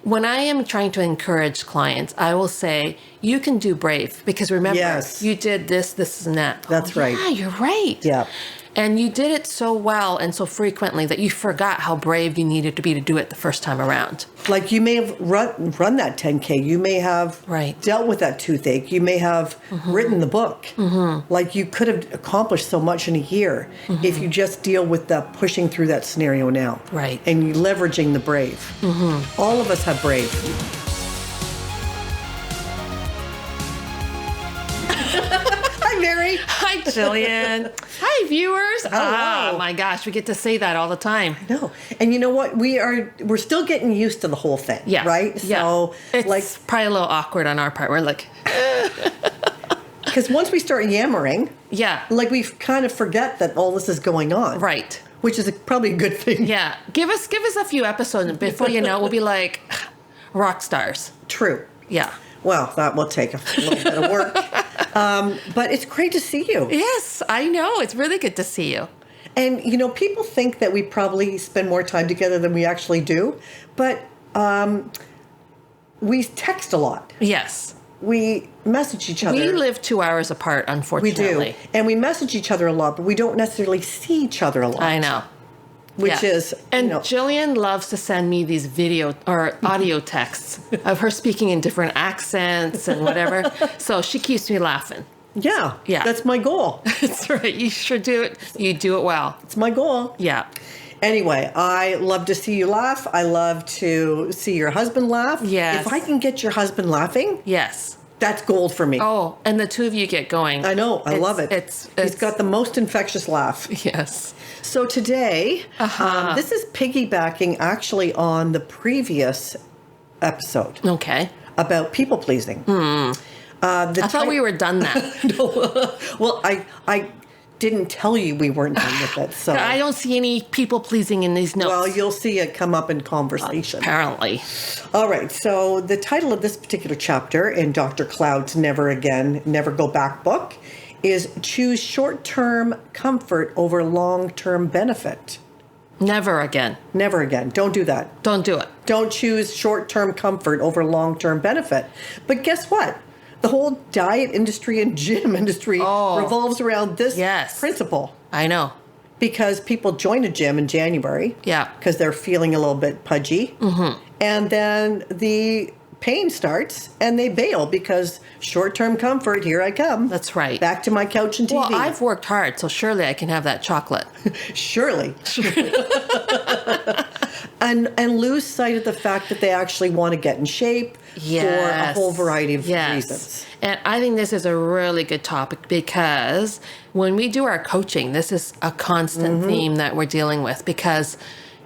when I am trying to encourage clients, I will say, you can do brave. Because remember, you did this, and that. That's right. Yeah, you're right. Yeah. And you did it so well and so frequently that you forgot how brave you needed to be to do it the first time around. Like you may have run that 10K. You may have dealt with that toothache. You may have written the book. Like you could have accomplished so much in a year if you just deal with the pushing through that scenario now. Right. And you leveraging the brave. All of us have brave. Hi, Mary. Hi, Gillian. Hi, viewers. Hello. Oh my gosh, we get to say that all the time. I know. And you know what? We're still getting used to the whole thing. Yeah. Right? Yeah. So it's probably a little awkward on our part. We're like, because once we start yammering, yeah, like we kind of forget that all this is going on. Right. Which is probably a good thing. Yeah. Give us a few episodes, and before you know, we'll be like rock stars. True. Yeah. Well, that will take a little bit of work. But it's great to see you. Yes, I know. It's really good to see you. And, you know, people think that we probably spend more time together than we actually do. But we text a lot. Yes. We message each other. We live 2 hours apart, unfortunately. We do. And we message each other a lot, but we don't necessarily see each other a lot. I know. Which is, and Gillian loves to send me these video or audio texts of her speaking in different accents and whatever. So she keeps me laughing. Yeah. Yeah. That's my goal. That's right. You sure do it. You do it well. It's my goal. Yeah. Anyway, I love to see you laugh. I love to see your husband laugh. Yes. If I can get your husband laughing. Yes. That's gold for me. Oh, and the two of you get going. I know. I love it. He's got the most infectious laugh. Yes. So today, this is piggybacking actually on the previous episode. Okay. About people pleasing. I thought we were done that. No. Well, I didn't tell you we weren't done with it. So I don't see any people pleasing in these notes. Well, you'll see it come up in conversation. Apparently. All right. So the title of this particular chapter in Dr. Cloud's Never Again, Never Go Back book is Choose Short-Term Comfort Over Long-Term Benefit. Never again. Never again. Don't do that. Don't do it. Don't choose short-term comfort over long-term benefit. But guess what? The whole diet industry and gym industry revolves around this principle. I know. Because people join a gym in January. Yeah. Because they're feeling a little bit pudgy. And then the pain starts and they bail because short-term comfort, here I come. That's right. Back to my couch and TV. Well, I've worked hard, so surely I can have that chocolate. Surely. and lose sight of the fact that they actually want to get in shape for a whole variety of reasons. And I think this is a really good topic because when we do our coaching, this is a constant theme that we're dealing with because,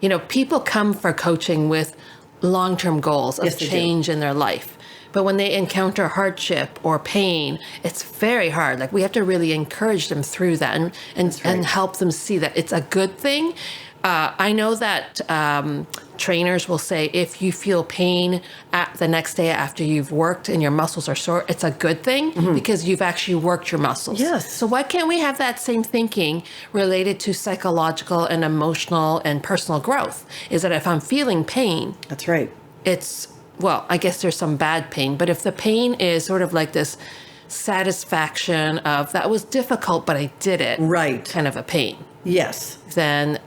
you know, people come for coaching with long-term goals of change in their life. But when they encounter hardship or pain, it's very hard. Like we have to really encourage them through that and help them see that it's a good thing. I know that trainers will say if you feel pain at the next day after you've worked and your muscles are sore, it's a good thing because you've actually worked your muscles. Yes. So why can't we have that same thinking related to psychological and emotional and personal growth? Is that if I'm feeling pain, that's right. Well, I guess there's some bad pain, but if the pain is sort of like this satisfaction of that was difficult, but I did it, right, kind of a pain. Yes. Then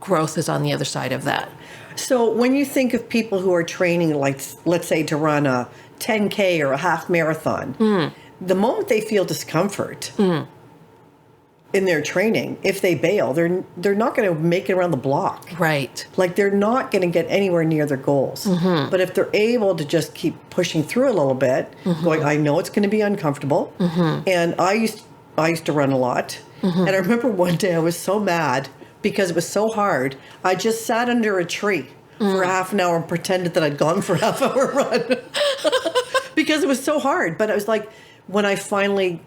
growth is on the other side of that. So when you think of people who are training, like, let's say to run a 10K or a half marathon, the moment they feel discomfort in their training, if they bail, they're not going to make it around the block. Right. Like they're not going to get anywhere near their goals. But if they're able to just keep pushing through a little bit, going, I know it's going to be uncomfortable. And I used to run a lot. And I remember one day I was so mad because it was so hard. I just sat under a tree for half an hour and pretended that I'd gone for a half-hour run because it was so hard. But I was like, when I finally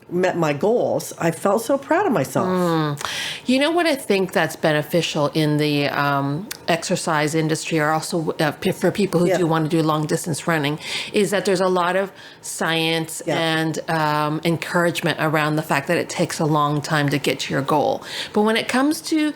met my goals, I felt so proud of myself. You know what I think that's beneficial in the exercise industry, or also for people who do want to do long distance running, is that there's a lot of science and encouragement around the fact that it takes a long time to get to your goal. But when it comes to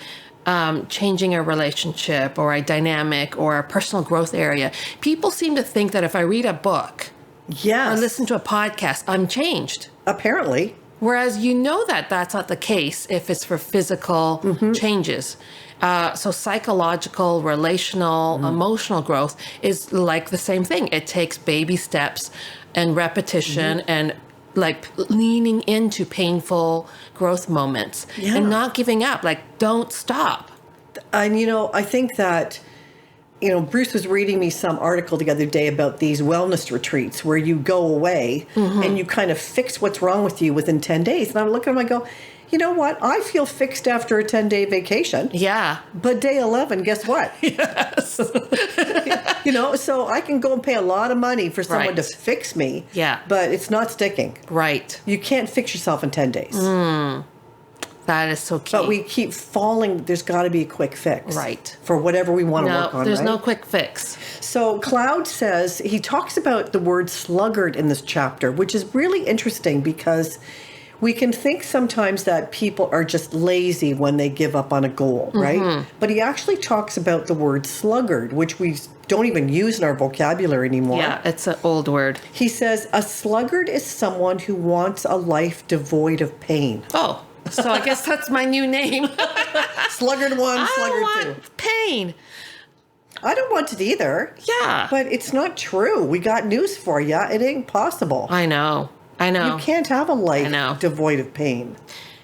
changing a relationship or a dynamic or a personal growth area, people seem to think that if I read a book Yes. or listen to a podcast, I'm changed. Apparently. Whereas that that's not the case if it's for physical changes. So psychological, relational, emotional growth is like the same thing. It takes baby steps and repetition and like leaning into painful growth moments and not giving up. Like, don't stop. And, I think that, Bruce was reading me some article the other day about these wellness retreats where you go away and you kind of fix what's wrong with you within 10 days. And I'm looking at him, I go, you know what? I feel fixed after a 10-day vacation. Yeah. But day 11, guess what? Yes. So I can go and pay a lot of money for someone to fix me. Yeah. But it's not sticking. Right. You can't fix yourself in 10 days. That is so key. But we keep falling. There's got to be a quick fix. Right. For whatever we want to work on, there's no quick fix. So Cloud says, he talks about the word sluggard in this chapter, which is really interesting because we can think sometimes that people are just lazy when they give up on a goal, right? But he actually talks about the word sluggard, which we don't even use in our vocabulary anymore. Yeah, it's an old word. He says, a sluggard is someone who wants a life devoid of pain. Oh, so I guess that's my new name. Sluggard 1, I sluggard don't 2. want pain. I don't want it either. Yeah. But it's not true. We got news for you. It ain't possible. I know. You can't have a life know. devoid of pain.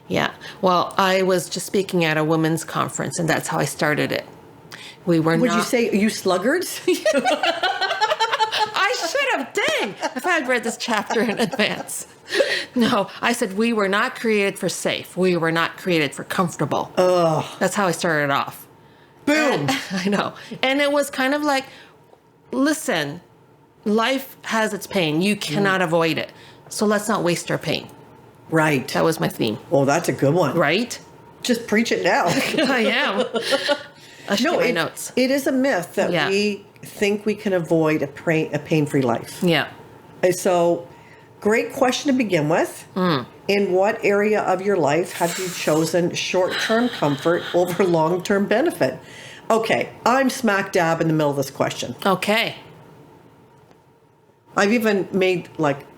Yeah. Well, I was just speaking at a women's conference, and that's how I started it. We were Would you say, you sluggards? I should have. Dang. If I had read this chapter in advance. No, I said we were not created for safe. We were not created for comfortable. Ugh. That's how I started off. Boom. I know. And it was kind of like, listen, life has its pain. You cannot avoid it. So let's not waste our pain. Right. That was my theme. Oh, that's a good one. Right? Just preach it now. I am. I should get my notes. It is a myth that we think we can avoid a pain-free life. Yeah. And so, great question to begin with. In what area of your life have you chosen short-term comfort over long-term benefit? Okay, I'm smack dab in the middle of this question. Okay. I've even made,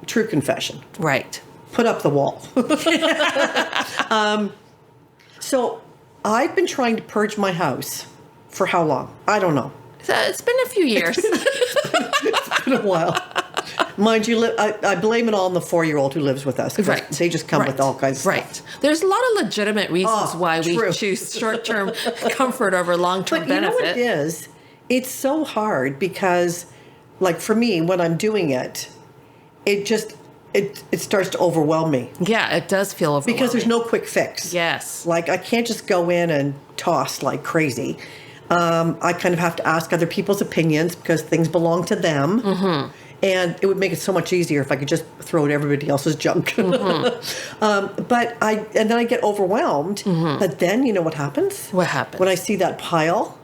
true confession. Right. Put up the wall. So, I've been trying to purge my house for how long? I don't know. So it's been a few years. It's been a while. Mind you, I blame it all on the 4-year-old who lives with us. Right. They just come with all kinds of stuff. Right. There's a lot of legitimate reasons why we choose short-term comfort over long-term benefit. But you know what it is? It's so hard because, for me, when I'm doing it, it starts to overwhelm me. Yeah, it does feel overwhelming. Because there's no quick fix. Yes. I can't just go in and toss like crazy. I kind of have to ask other people's opinions because things belong to them. Mm-hmm. And it would make it so much easier if I could just throw out everybody else's junk. Mm-hmm. But then I get overwhelmed. Mm-hmm. But then you know what happens? What happens? When I see that pile,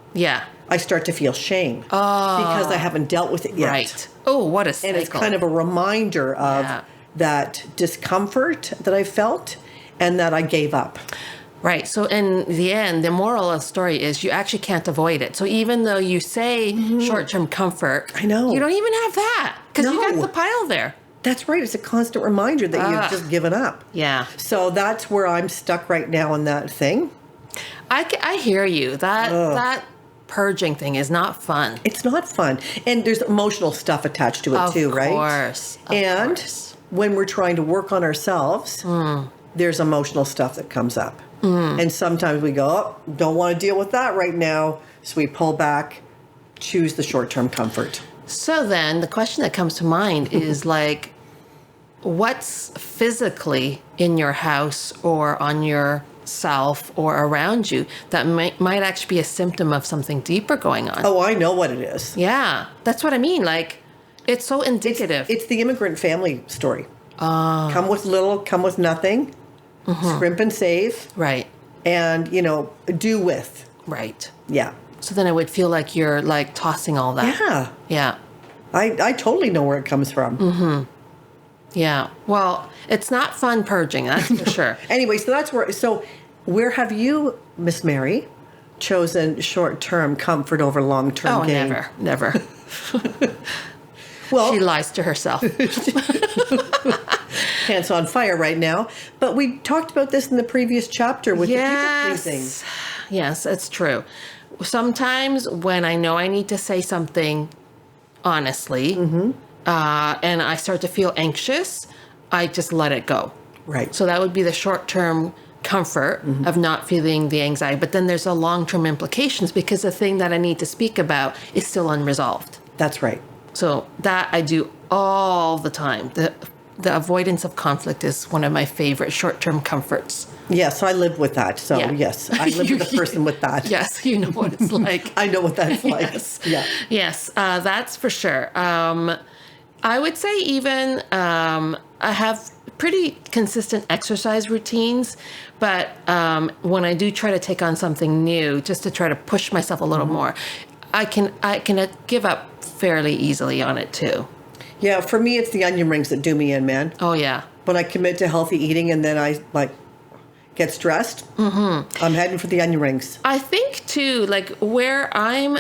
I start to feel shame because I haven't dealt with it yet. Right. Oh, what a cycle. And it's kind of a reminder of that discomfort that I felt and that I gave up. Right. So in the end, the moral of the story is you actually can't avoid it. So even though you say short-term comfort, I know. You don't even have that because you got the pile there. That's right. It's a constant reminder that you've just given up. Yeah. So that's where I'm stuck right now on that thing. I hear you. That purging thing is not fun. It's not fun. And there's emotional stuff attached to it too, right? Of course. When we're trying to work on ourselves, there's emotional stuff that comes up. And sometimes we go, don't want to deal with that right now. So we pull back, choose the short-term comfort. So then the question that comes to mind is what's physically in your house or on yourself or around you that might actually be a symptom of something deeper going on? Oh, I know what it is. Yeah, that's what I mean. It's so indicative. It's the immigrant family story. Come with little, come with nothing. Scrimp and save. Right. And, do with. Right. Yeah. So then it would feel like you're tossing all that. Yeah. Yeah. I totally know where it comes from. Mm-hmm. Yeah. Well, it's not fun purging, that's for sure. Anyway, so where have you, Miss Mary, chosen short-term comfort over long-term Oh, gain? never. Well, She lies to herself. pants on fire right now. But we talked about this in the previous chapter with the people-pleasing. Yes, it's true. Sometimes when I know I need to say something honestly, and I start to feel anxious, I just let it go. Right. So that would be the short-term comfort of not feeling the anxiety. But then there's a long-term implications because the thing that I need to speak about is still unresolved. That's right. So that I do all the time. The avoidance of conflict is one of my favorite short-term comforts. Yes, I live with that. So, Yeah. yes, I live with a person with that. Yes, you know what it's like. I know what that's like. Yes. Yeah. Yes, that's for sure. I would say even I have pretty consistent exercise routines, but when I do try to take on something new, just to try to push myself a little more, I can give up fairly easily on it too. Yeah, for me, it's the onion rings that do me in, man. Oh yeah. When I commit to healthy eating and then I get stressed, I'm heading for the onion rings. I think too, like where I'm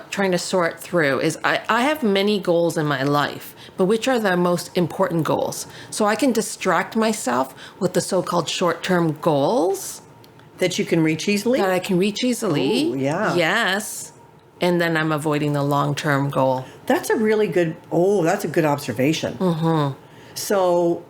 trying to sort through is I have many goals in my life, but which are the most important goals? So I can distract myself with the so-called short-term goals That you can reach easily? that I can reach easily. Ooh, yeah. Yes. And then I'm avoiding the long-term goal. That's a really good, that's a good observation. So,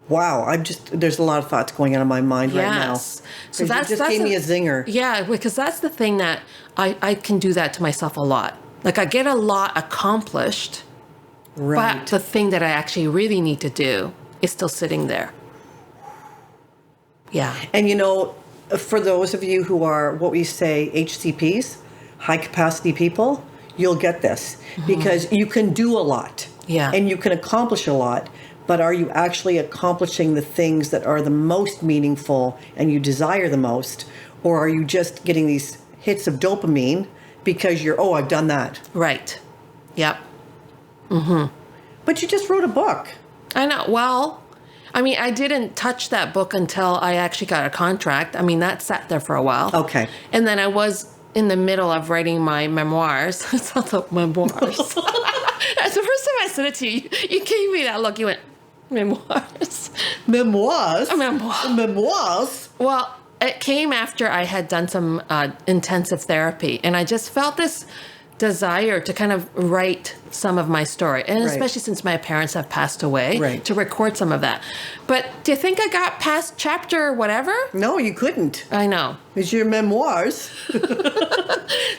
wow, there's a lot of thoughts going on in my mind right now. Yes. So that's gave me a zinger. Yeah, because that's the thing that I can do that to myself a lot. Like I get a lot accomplished, Right. but the thing that I actually really need to do is still sitting there. Yeah. And for those of you who are what we say HCPs, high capacity people, you'll get this because you can do a lot. Yeah. And you can accomplish a lot, but are you actually accomplishing the things that are the most meaningful and you desire the most? Or are you just getting these hits of dopamine because I've done that. Right. Yep. But you just wrote a book. I know. Well, I mean, I didn't touch that book until I actually got a contract. I mean, that sat there for a while. Okay. And then I was in the middle of writing my memoirs. It's not the memoirs. That's the first time I said it to you. You gave me that look. You went, memoirs? Memoirs? Memoir. Memoirs? Well, it came after I had done some intensive therapy. And I just felt this desire to kind of write some of my story. And Right. especially since my parents have passed away, Right. to record some of that. But do you think I got past chapter whatever? No, you couldn't. I know. It's your memoirs.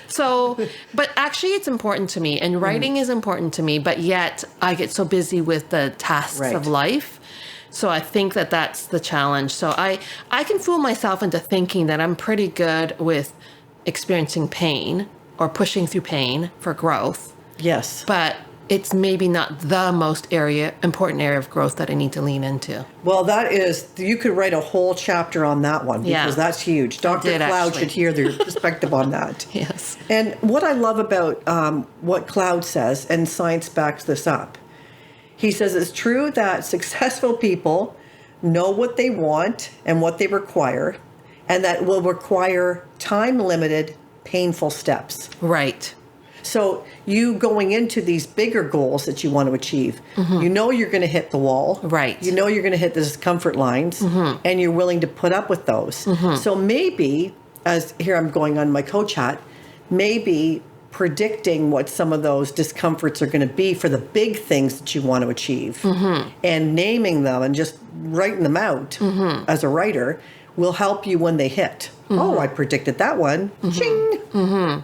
So, but actually it's important to me and writing is important to me, but yet I get so busy with the tasks Right. of life. So I think that that's the challenge. So I can fool myself into thinking that I'm pretty good with experiencing pain or pushing through pain for growth, Yes. but it's maybe not the most important area of growth that I need to lean into. Well, you could write a whole chapter on that one because Yeah. that's huge. Dr. did, Cloud actually. should hear their perspective on that. Yes. And what I love about what Cloud says, and science backs this up, he says it's true that successful people know what they want and what they require, and that will require time-limited, painful steps. Right. So you going into these bigger goals that you want to achieve, you know you're going to hit the wall. Right. You know you're going to hit the discomfort lines, and you're willing to put up with those. So maybe, as here I'm going on my coach hat, maybe predicting what some of those discomforts are going to be for the big things that you want to achieve and naming them and just writing them out as a writer will help you when they hit. Oh, I predicted that one. Ching!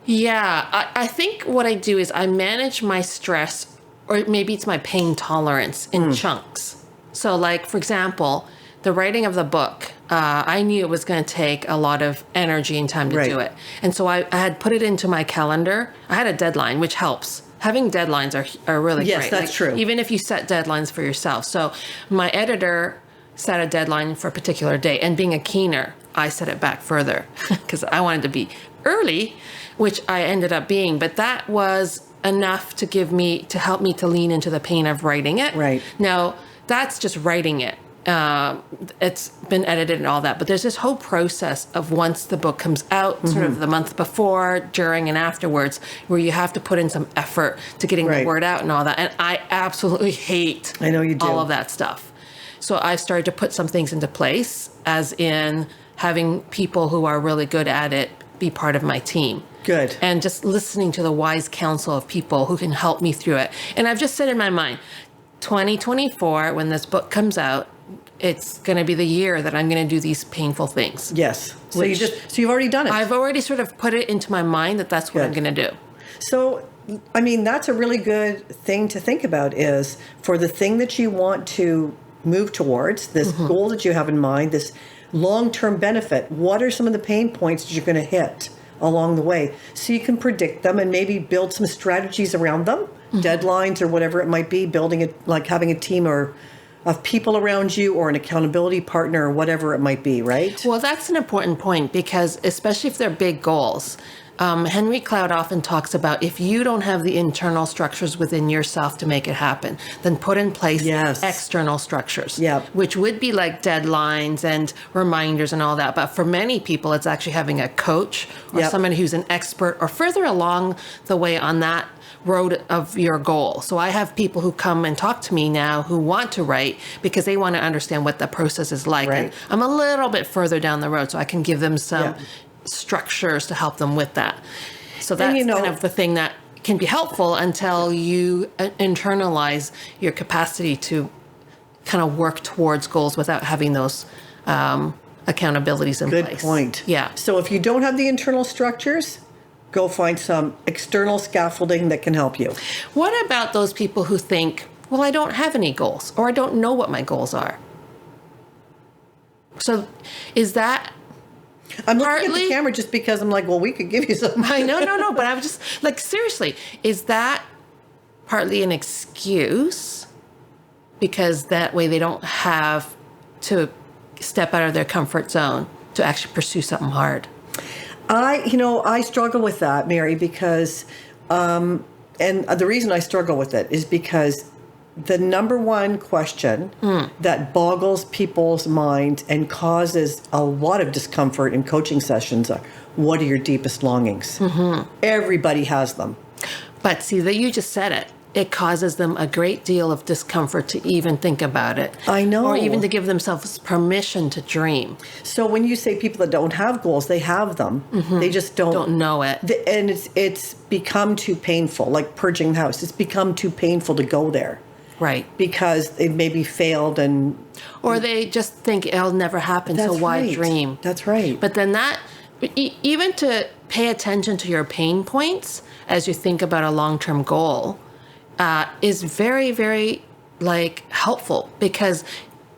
Yeah, I think what I do is I manage my stress, or maybe it's my pain tolerance in chunks. So like, for example, the writing of the book, I knew it was going to take a lot of energy and time to Right. do it. And so I had put it into my calendar. I had a deadline, which helps. Having deadlines are really Yes, great. that's true. Even if you set deadlines for yourself. So my editor set a deadline for a particular day. And being a keener, I set it back further because I wanted to be early, which I ended up being. But that was enough to help me to lean into the pain of writing it. Right. Now, that's just writing it. it's been edited and all that, but there's this whole process of once the book comes out, sort of the month before, during, and afterwards, where you have to put in some effort to getting the word out and all that. And I absolutely hate I know you do. all of that stuff. So I've started to put some things into place, as in having people who are really good at it be part of my team. Good. And just listening to the wise counsel of people who can help me through it. And I've just said in my mind, 2024, when this book comes out, it's going to be the year that I'm going to do these painful things. Yes. So you've already done it. I've already sort of put it into my mind that that's what I'm going to do. So, I mean, that's a really good thing to think about, is for the thing that you want to move towards, this goal that you have in mind, this long-term benefit, what are some of the pain points that you're going to hit along the way, so you can predict them and maybe build some strategies around them, deadlines or whatever it might be, building it, like having a team or of people around you or an accountability partner or whatever it might be, right? Well, that's an important point, because especially if they're big goals, Henry Cloud often talks about, if you don't have the internal structures within yourself to make it happen, then put in place external structures, which would be like deadlines and reminders and all that. But for many people, it's actually having a coach or someone who's an expert or further along the way on that road of your goal. So I have people who come and talk to me now who want to write because they want to understand what the process is like. And I'm a little bit further down the road, so I can give them some structures to help them with that. So that's kind of the thing that can be helpful until you internalize your capacity to kind of work towards goals without having those accountabilities in place. Good point. Yeah. So if you don't have the internal structures, go find some external scaffolding that can help you. What about those people who think, well, I don't have any goals, or I don't know what my goals are? So is that I'm looking at the camera just because I'm like, well, we could give you some. I know, no, but I'm just like, seriously, is that partly an excuse? Because that way they don't have to step out of their comfort zone to actually pursue something hard. I struggle with that, Mary, because, and the reason I struggle with it is because the number one question that boggles people's minds and causes a lot of discomfort in coaching sessions are, what are your deepest longings? Everybody has them. But see, that you just said it. It causes them a great deal of discomfort to even think about it. I know. Or even to give themselves permission to dream. So when you say people that don't have goals, they have them. They just don't know it. And it's become too painful, like purging the house. It's become too painful to go there. Right. Because they maybe failed and... Or they just think it'll never happen, so why dream? That's right. But then that, even to pay attention to your pain points as you think about a long-term goal, is very, very, helpful, because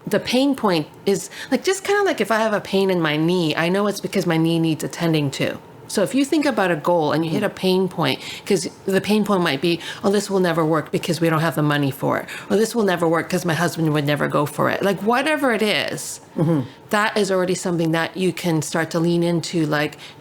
the pain point is, just kind of like if I have a pain in my knee, I know it's because my knee needs attending to. So if you think about a goal and you hit a pain point, because the pain point might be, oh, this will never work because we don't have the money for it. Or this will never work because my husband would never go for it. Whatever it is, that is already something that you can start to lean into,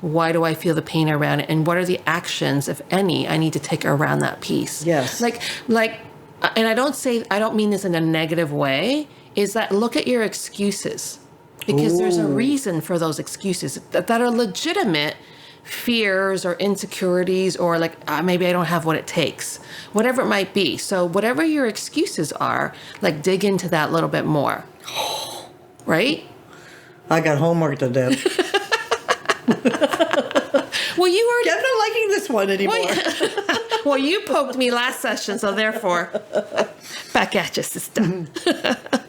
why do I feel the pain around it? And what are the actions, if any, I need to take around that piece? Yes. And I don't mean this in a negative way, is that look at your excuses. Because there's a reason for those excuses that are legitimate fears or insecurities, or maybe I don't have what it takes, whatever it might be. So whatever your excuses are, dig into that a little bit more. Right? I got homework to do. Well, you were... I'm not liking this one anymore. Well, you poked me last session, so therefore, back at you, sister.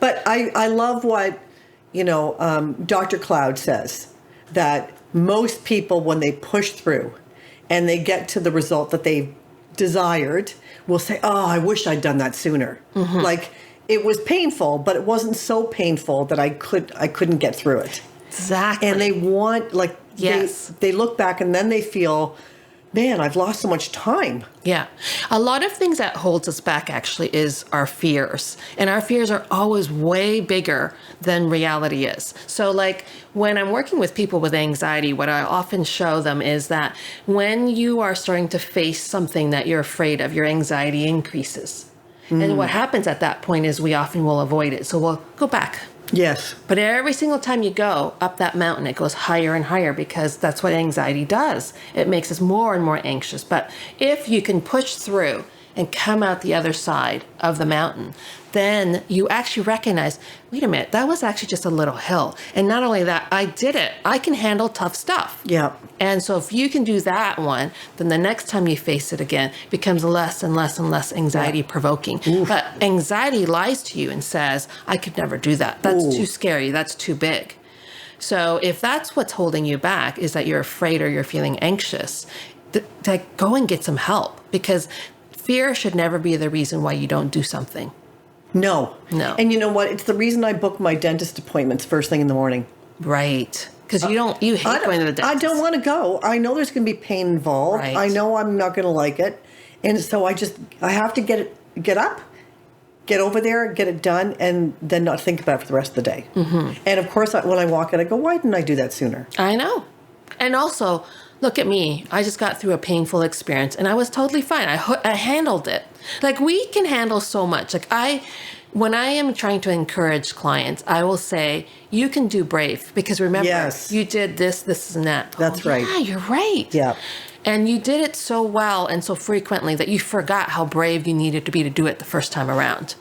But I love what, Dr. Cloud says, that most people, when they push through and they get to the result that they desired, will say, oh, I wish I'd done that sooner. It was painful, but it wasn't so painful that I couldn't get through it. Exactly. And they want, they look back and then they feel, man, I've lost so much time. Yeah. A lot of things that holds us back actually is our fears. And our fears are always way bigger than reality is. So when I'm working with people with anxiety, what I often show them is that when you are starting to face something that you're afraid of, your anxiety increases. And what happens at that point is we often will avoid it. So we'll go back Yes. But every single time you go up that mountain, it goes higher and higher because that's what anxiety does. It makes us more and more anxious. But if you can push through and come out the other side of the mountain, then you actually recognize, wait a minute, that was actually just a little hill. And not only that, I did it. I can handle tough stuff. Yeah. And so if you can do that one, then the next time you face it again, it becomes less and less and less anxiety provoking. But anxiety lies to you and says, I could never do that. That's too scary. That's too big. So if that's what's holding you back, is that you're afraid or you're feeling anxious, go and get some help, because fear should never be the reason why you don't do something. No. No. And you know what? It's the reason I book my dentist appointments first thing in the morning. Right. Because you hate going to the dentist. I don't want to go. I know there's going to be pain involved. Right. I know I'm not going to like it. And so I have to get up, get over there, get it done, and then not think about it for the rest of the day. Mm-hmm. And of course, when I walk in, I go, why didn't I do that sooner? I know. And also, look at me. I just got through a painful experience and I was totally fine. I handled it. Like, we can handle so much. Like, when I am trying to encourage clients, I will say, you can do brave, because remember, Yes. you did this, and that. That's right. Yeah, you're right. Yeah. And you did it so well and so frequently that you forgot how brave you needed to be to do it the first time around.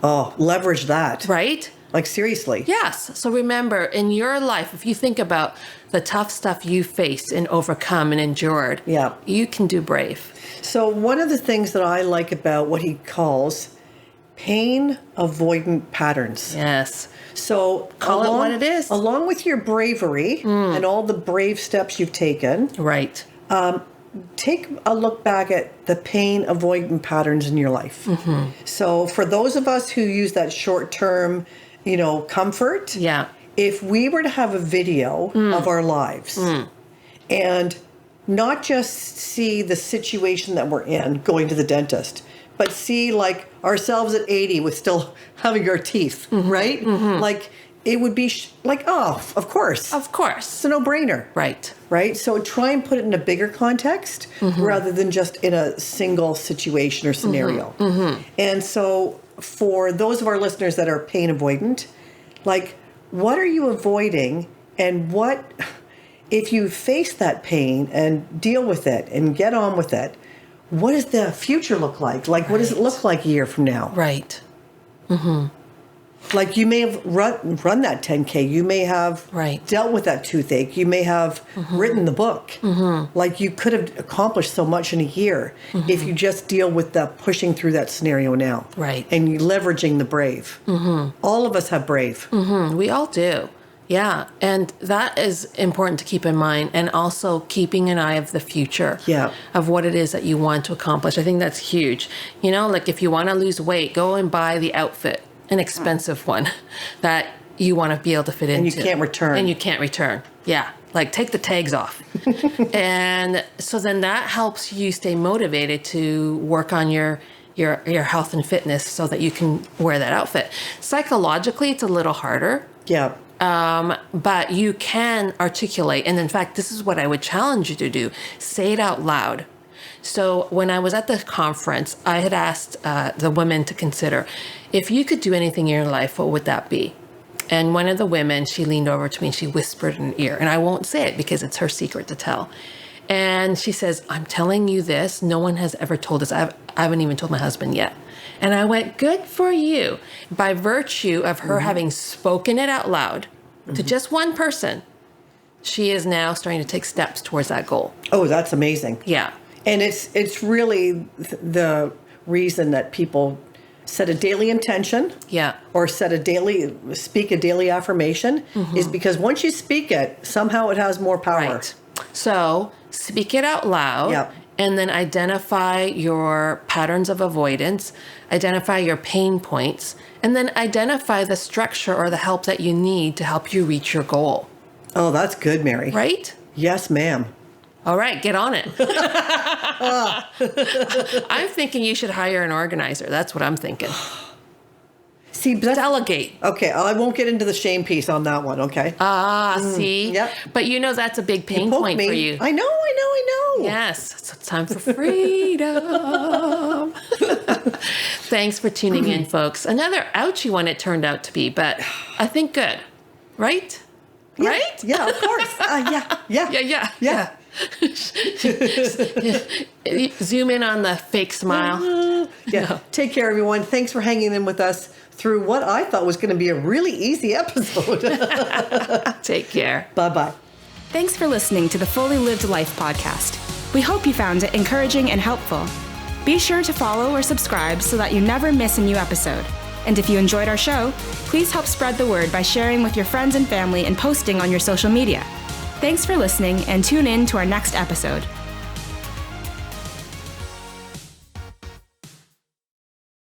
Oh, leverage that. Right? Like, seriously. Yes. So remember, in your life, if you think about the tough stuff you faced and overcome and endured, Yeah. you can do brave. So one of the things that I like about what he calls pain avoidant patterns. Yes. So Call it what it is. Along with your bravery and all the brave steps you've taken, Right. take a look back at the pain avoidant patterns in your life. Mm-hmm. So for those of us who use that short-term, comfort, Yeah. if we were to have a video of our lives and not just see the situation that we're in, going to the dentist, but see like ourselves at 80 with still having our teeth, right? Mm-hmm. Like, it would be of course. Of course. It's a no-brainer. Right. Right? So try and put it in a bigger context rather than just in a single situation or scenario. Mm-hmm. And so for those of our listeners that are pain avoidant, like, what are you avoiding, and what, if you face that pain and deal with it and get on with it, what does the future look like? Like, what does it look like a year from now? Right. Mm-hmm. Like, you may have run that 10K. You may have Right. dealt with that toothache. You may have written the book. Mm-hmm. Like, you could have accomplished so much in a year if you just deal with the pushing through that scenario now. Right. And you leveraging the brave. Mm-hmm. All of us have brave. Mm-hmm. We all do. Yeah. And that is important to keep in mind. And also keeping an eye of the future. Yeah. Of what it is that you want to accomplish. I think that's huge. Like, if you want to lose weight, go and buy the outfit. An expensive one that you want to be able to fit into. And you can't return. And you can't return. Yeah. Like, take the tags off. And so then that helps you stay motivated to work on your health and fitness so that you can wear that outfit. Psychologically, it's a little harder. Yeah. But you can articulate. And in fact, this is what I would challenge you to do. Say it out loud. So when I was at the conference, I had asked the women to consider, if you could do anything in your life, what would that be? And one of the women, she leaned over to me and she whispered in her ear, and I won't say it because it's her secret to tell. And she says, I'm telling you this, no one has ever told us. I haven't even told my husband yet. And I went, good for you. By virtue of her having spoken it out loud to just one person, she is now starting to take steps towards that goal. Oh, that's amazing. Yeah. And it's really the reason that people set a daily intention, Yeah. or speak a daily affirmation, is because once you speak it, somehow it has more power. Right. So speak it out loud. Yep. And then identify your patterns of avoidance, identify your pain points, and then identify the structure or the help that you need to help you reach your goal. Oh, that's good, Mary. Right? Yes, ma'am. All right, get on it. I'm thinking you should hire an organizer. That's what I'm thinking. See, but Delegate. okay, I won't get into the shame piece on that one, okay? See? Yep. But that's a big pain point for you. I know. Yes, so it's time for freedom. Thanks for tuning in, folks. Another ouchy one it turned out to be, but I think good. Right? Yeah, Right? Yeah, of course. Yeah. Zoom in on the fake smile. Yeah. No. Take care, everyone. Thanks for hanging in with us through what I thought was going to be a really easy episode. Take care. Bye-bye. Thanks for listening to the Fully Lived Life podcast. We hope you found it encouraging and helpful. Be sure to follow or subscribe so that you never miss a new episode. And if you enjoyed our show, please help spread the word by sharing with your friends and family and posting on your social media. Thanks for listening, and tune in to our next episode.